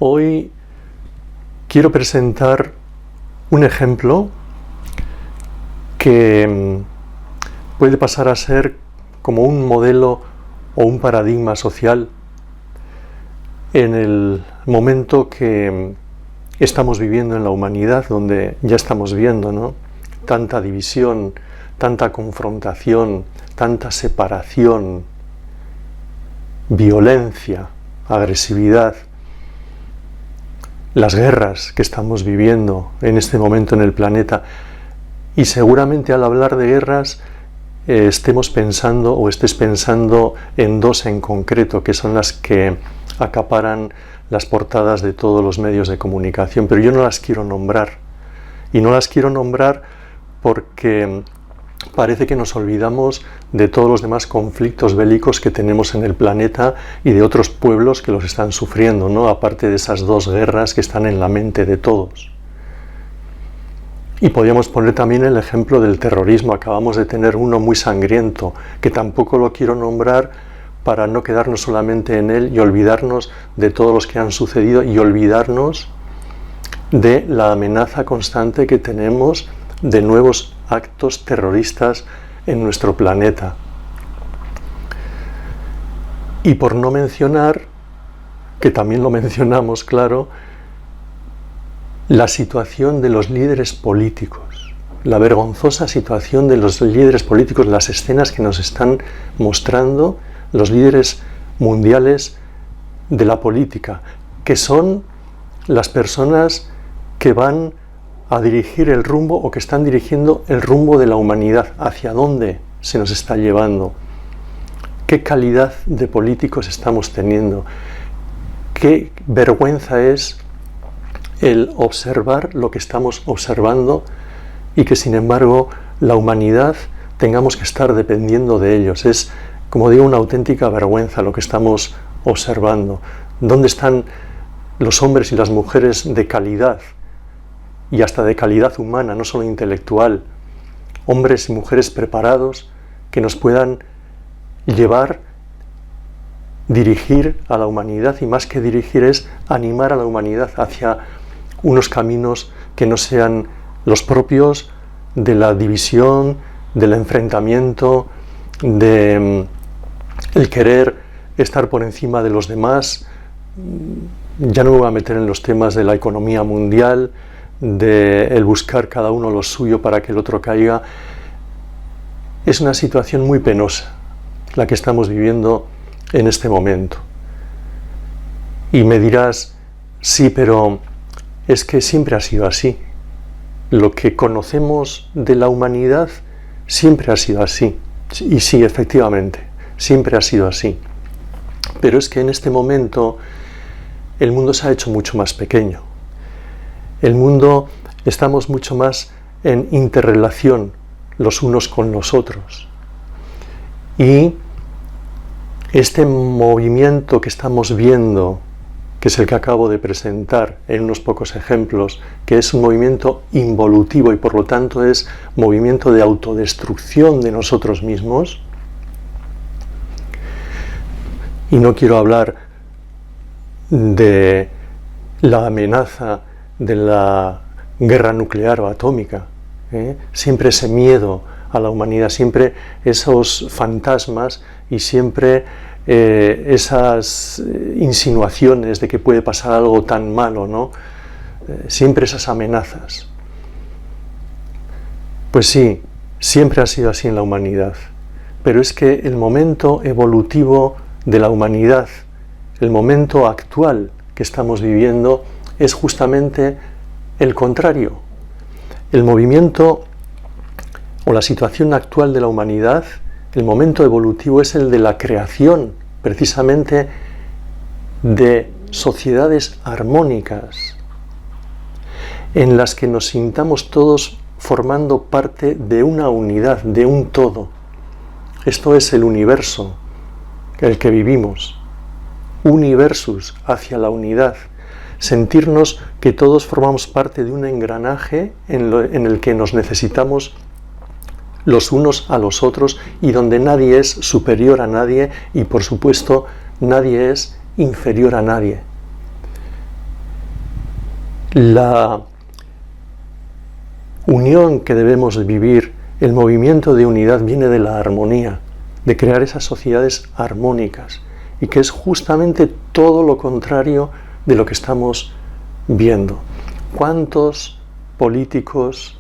Hoy quiero presentar un ejemplo que puede pasar a ser como un modelo o un paradigma social en el momento que estamos viviendo en la humanidad, donde ya estamos viendo, ¿no?, tanta división, tanta confrontación, tanta separación, violencia, agresividad, las guerras que estamos viviendo en este momento en el planeta. Y seguramente al hablar de guerras estemos pensando o estés pensando en dos en concreto, que son las que acaparan las portadas de todos los medios de comunicación, pero yo no las quiero nombrar. Y no las quiero nombrar porque parece que nos olvidamos de todos los demás conflictos bélicos que tenemos en el planeta y de otros pueblos que los están sufriendo, ¿no?, aparte de esas dos guerras que están en la mente de todos. Y podríamos poner también el ejemplo del terrorismo. Acabamos de tener uno muy sangriento, que tampoco lo quiero nombrar para no quedarnos solamente en él y olvidarnos de todos los que han sucedido y olvidarnos de la amenaza constante que tenemos de nuevos actos terroristas en nuestro planeta. Y por no mencionar, que también lo mencionamos, claro, la situación de los líderes políticos, la vergonzosa situación de los líderes políticos, las escenas que nos están mostrando los líderes mundiales de la política, que son las personas que van a dirigir el rumbo o que están dirigiendo el rumbo de la humanidad. ¿Hacia dónde se nos está llevando? ¿Qué calidad de políticos estamos teniendo? ¿Qué vergüenza es el observar lo que estamos observando y que sin embargo la humanidad tengamos que estar dependiendo de ellos? Es, como digo, una auténtica vergüenza lo que estamos observando. ¿Dónde están los hombres y las mujeres de calidad? Y hasta de calidad humana, no solo intelectual, hombres y mujeres preparados que nos puedan llevar, dirigir a la humanidad, y más que dirigir es animar a la humanidad hacia unos caminos que no sean los propios de la división, del enfrentamiento, de el querer estar por encima de los demás. Ya no me voy a meter en los temas de la economía mundial, de el buscar cada uno lo suyo para que el otro caiga. Es una situación muy penosa la que estamos viviendo en este momento. Y me dirás, sí, pero es que siempre ha sido así. Lo que conocemos de la humanidad siempre ha sido así. Y sí, efectivamente, siempre ha sido así. Pero es que en este momento el mundo se ha hecho mucho más pequeño. El mundo, estamos mucho más en interrelación los unos con los otros. Y este movimiento que estamos viendo, que es el que acabo de presentar en unos pocos ejemplos, que es un movimiento involutivo y por lo tanto es movimiento de autodestrucción de nosotros mismos. Y no quiero hablar de la amenaza de la guerra nuclear o atómica, siempre ese miedo a la humanidad, siempre esos fantasmas y siempre esas insinuaciones de que puede pasar algo tan malo, ¿no? Siempre esas amenazas. Pues sí, siempre ha sido así en la humanidad, pero es que el momento evolutivo de la humanidad, el momento actual que estamos viviendo, es justamente el contrario. El movimiento o la situación actual de la humanidad, el momento evolutivo es el de la creación, precisamente, de sociedades armónicas, en las que nos sintamos todos formando parte de una unidad, de un todo. Esto es el universo, el que vivimos. Universus, hacia la unidad. Sentirnos que todos formamos parte de un engranaje en el que nos necesitamos los unos a los otros y donde nadie es superior a nadie y por supuesto nadie es inferior a nadie. La unión que debemos vivir, el movimiento de unidad viene de la armonía, de crear esas sociedades armónicas, y que es justamente todo lo contrario de lo que estamos viendo. ¿Cuántos políticos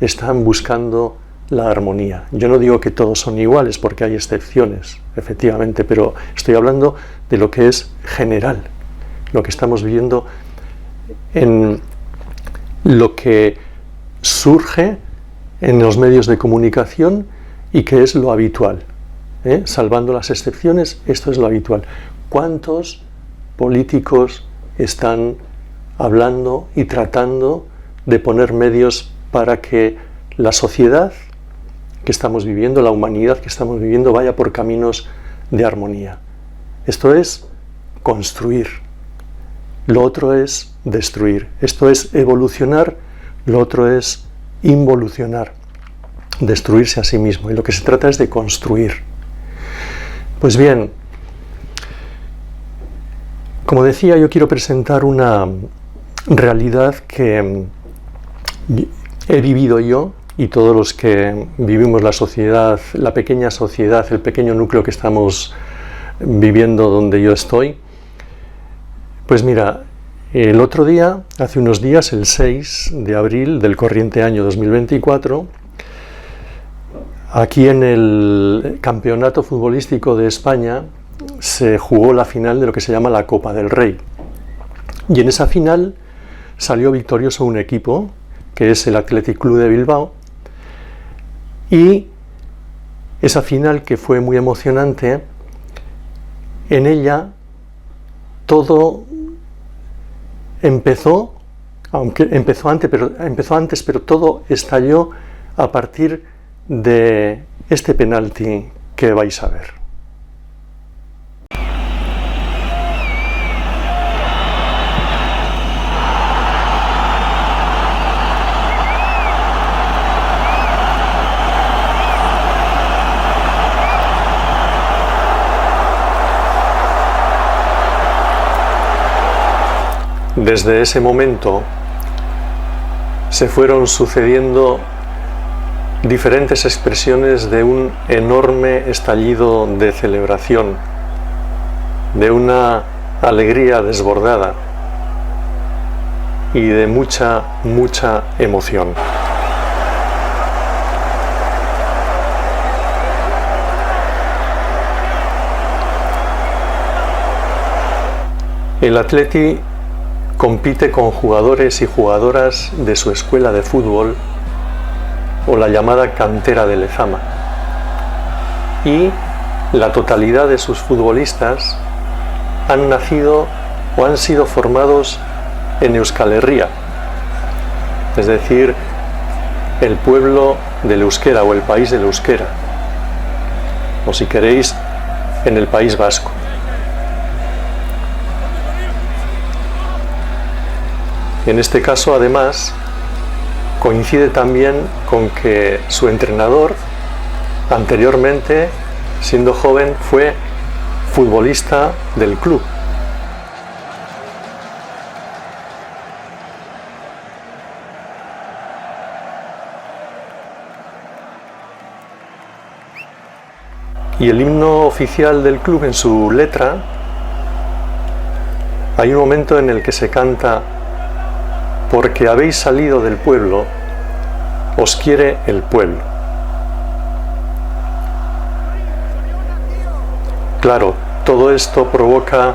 están buscando la armonía? Yo no digo que todos son iguales, porque hay excepciones, efectivamente, pero estoy hablando de lo que es general, lo que estamos viviendo en lo que surge en los medios de comunicación y que es lo habitual. Salvando las excepciones, esto es lo habitual. ¿Cuántos políticos están hablando y tratando de poner medios para que la sociedad que estamos viviendo, la humanidad que estamos viviendo, vaya por caminos de armonía? Esto es construir, lo otro es destruir. Esto es evolucionar, lo otro es involucionar, destruirse a sí mismo. Y lo que se trata es de construir. Pues bien, como decía, yo quiero presentar una realidad que he vivido yo y todos los que vivimos la sociedad, la pequeña sociedad, el pequeño núcleo que estamos viviendo donde yo estoy. Pues mira, el otro día, hace unos días, el 6 de abril del corriente año 2024, aquí en el Campeonato Futbolístico de España se jugó la final de lo que se llama la Copa del Rey. Y en esa final salió victorioso un equipo, que es el Athletic Club de Bilbao, y esa final, que fue muy emocionante, en ella todo empezó, aunque empezó antes, pero todo estalló a partir de este penalti que vais a ver. Desde ese momento se fueron sucediendo diferentes expresiones de un enorme estallido de celebración, de una alegría desbordada y de mucha, mucha emoción. El Athletic compite con jugadores y jugadoras de su escuela de fútbol, o la llamada cantera de Lezama, y la totalidad de sus futbolistas han nacido o han sido formados en Euskal Herria, es decir, el pueblo del euskera o el país del euskera, o si queréis, en el País Vasco. En este caso, además, coincide también con que su entrenador, anteriormente, siendo joven, fue futbolista del club. Y el himno oficial del club, en su letra, hay un momento en el que se canta: porque habéis salido del pueblo, os quiere el pueblo. Claro, todo esto provoca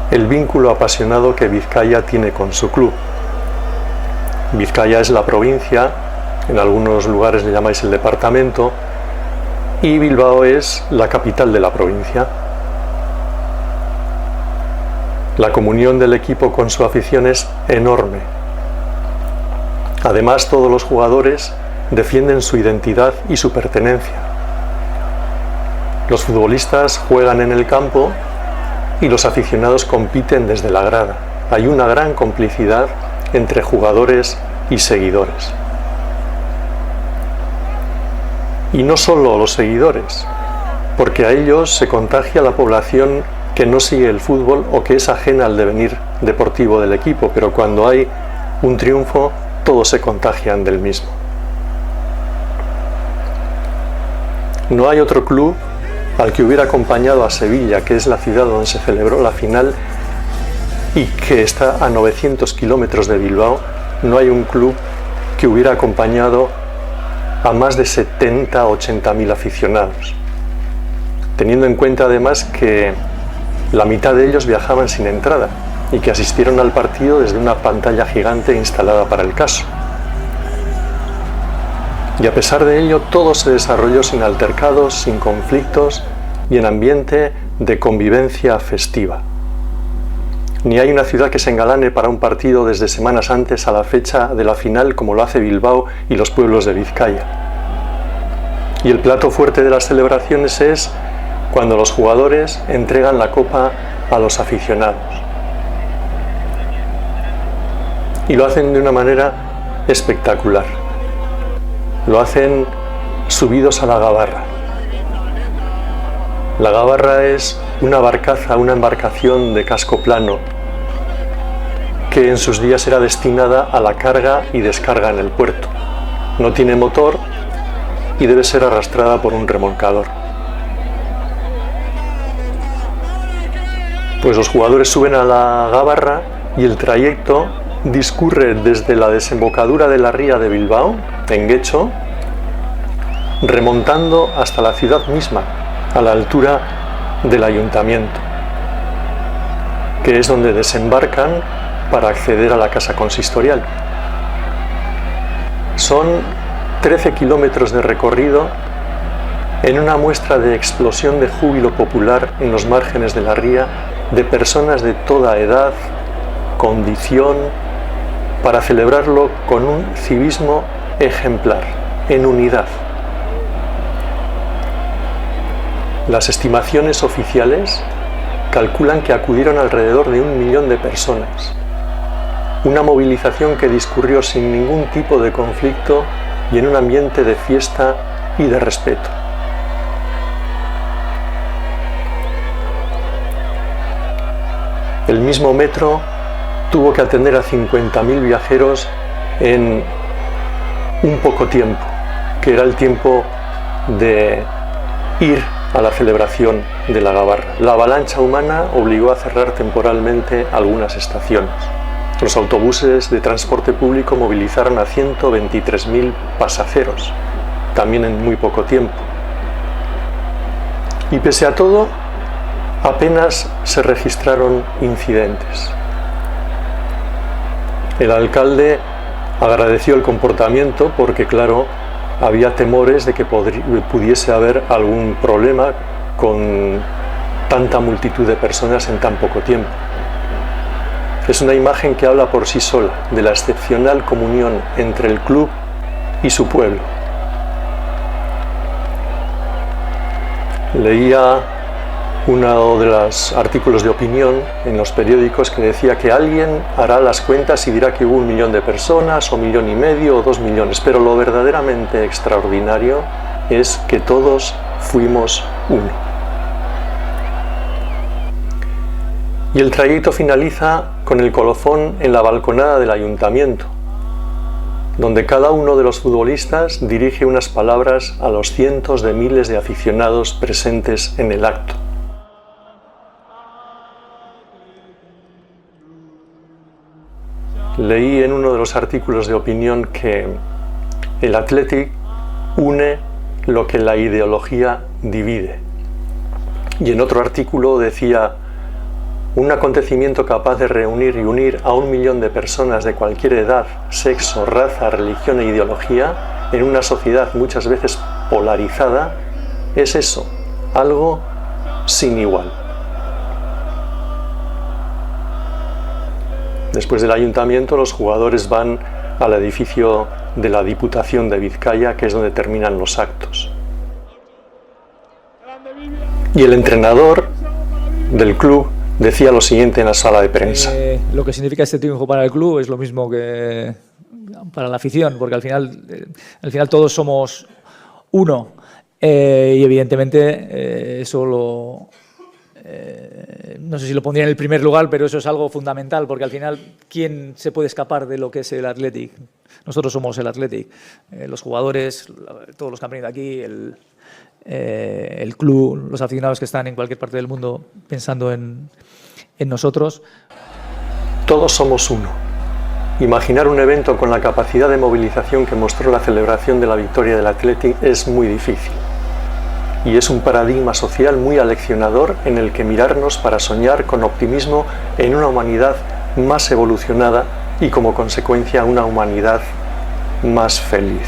el vínculo apasionado que Vizcaya tiene con su club. Vizcaya es la provincia, en algunos lugares le llamáis el departamento, y Bilbao es la capital de la provincia. La comunión del equipo con su afición es enorme. Además, todos los jugadores defienden su identidad y su pertenencia. Los futbolistas juegan en el campo y los aficionados compiten desde la grada. Hay una gran complicidad entre jugadores y seguidores. Y no solo los seguidores, porque a ellos se contagia la población que no sigue el fútbol o que es ajena al devenir deportivo del equipo, pero cuando hay un triunfo, todos se contagian del mismo. No hay otro club al que hubiera acompañado a Sevilla, que es la ciudad donde se celebró la final y que está a 900 kilómetros de Bilbao, no hay un club que hubiera acompañado a más de 70 o 80.000 aficionados, teniendo en cuenta además que la mitad de ellos viajaban sin entrada y que asistieron al partido desde una pantalla gigante instalada para el caso. Y a pesar de ello, todo se desarrolló sin altercados, sin conflictos y en ambiente de convivencia festiva. Ni hay una ciudad que se engalane para un partido desde semanas antes a la fecha de la final como lo hace Bilbao y los pueblos de Vizcaya. Y el plato fuerte de las celebraciones es cuando los jugadores entregan la copa a los aficionados. Y lo hacen de una manera espectacular. Lo hacen subidos a la gabarra. La gabarra es una barcaza, una embarcación de casco plano que en sus días era destinada a la carga y descarga en el puerto. No tiene motor y debe ser arrastrada por un remolcador. Pues los jugadores suben a la gabarra y el trayecto discurre desde la desembocadura de la ría de Bilbao, en Guecho, remontando hasta la ciudad misma, a la altura del ayuntamiento, que es donde desembarcan para acceder a la casa consistorial. Son 13 kilómetros de recorrido en una muestra de explosión de júbilo popular en los márgenes de la ría, de personas de toda edad, condición, para celebrarlo con un civismo ejemplar, en unidad. Las estimaciones oficiales calculan que acudieron alrededor de 1 millón de personas. Una movilización que discurrió sin ningún tipo de conflicto y en un ambiente de fiesta y de respeto. El mismo metro tuvo que atender a 50.000 viajeros en un poco tiempo, que era el tiempo de ir a la celebración de la gabarra. La avalancha humana obligó a cerrar temporalmente algunas estaciones. Los autobuses de transporte público movilizaron a 123.000 pasajeros, también en muy poco tiempo. Y pese a todo, apenas se registraron incidentes. El alcalde agradeció el comportamiento porque, claro, había temores de que pudiese haber algún problema con tanta multitud de personas en tan poco tiempo. Es una imagen que habla por sí sola de la excepcional comunión entre el club y su pueblo. Leía uno de los artículos de opinión en los periódicos que decía que alguien hará las cuentas y dirá que hubo 1 millón de personas, o 1,5 millones, o 2 millones, pero lo verdaderamente extraordinario es que todos fuimos uno. Y el trayecto finaliza con el colofón en la balconada del ayuntamiento, donde cada uno de los futbolistas dirige unas palabras a los cientos de miles de aficionados presentes en el acto. Leí en uno de los artículos de opinión que el Athletic une lo que la ideología divide. Y en otro artículo decía: un acontecimiento capaz de reunir y unir a 1 millón de personas de cualquier edad, sexo, raza, religión e ideología en una sociedad muchas veces polarizada, es eso, algo sin igual. Después del ayuntamiento, los jugadores van al edificio de la Diputación de Vizcaya, que es donde terminan los actos. Y el entrenador del club decía lo siguiente en la sala de prensa. Lo que significa este triunfo para el club es lo mismo que para la afición, porque al final todos somos uno, y evidentemente eso no sé si lo pondría en el primer lugar, pero eso es algo fundamental, porque al final, ¿quién se puede escapar de lo que es el Athletic? Nosotros somos el Athletic. Los jugadores, todos los que han venido aquí, el club, los aficionados que están en cualquier parte del mundo pensando en nosotros. Todos somos uno. Imaginar un evento con la capacidad de movilización que mostró la celebración de la victoria del Athletic es muy difícil. Y es un paradigma social muy aleccionador en el que mirarnos para soñar con optimismo en una humanidad más evolucionada y como consecuencia una humanidad más feliz.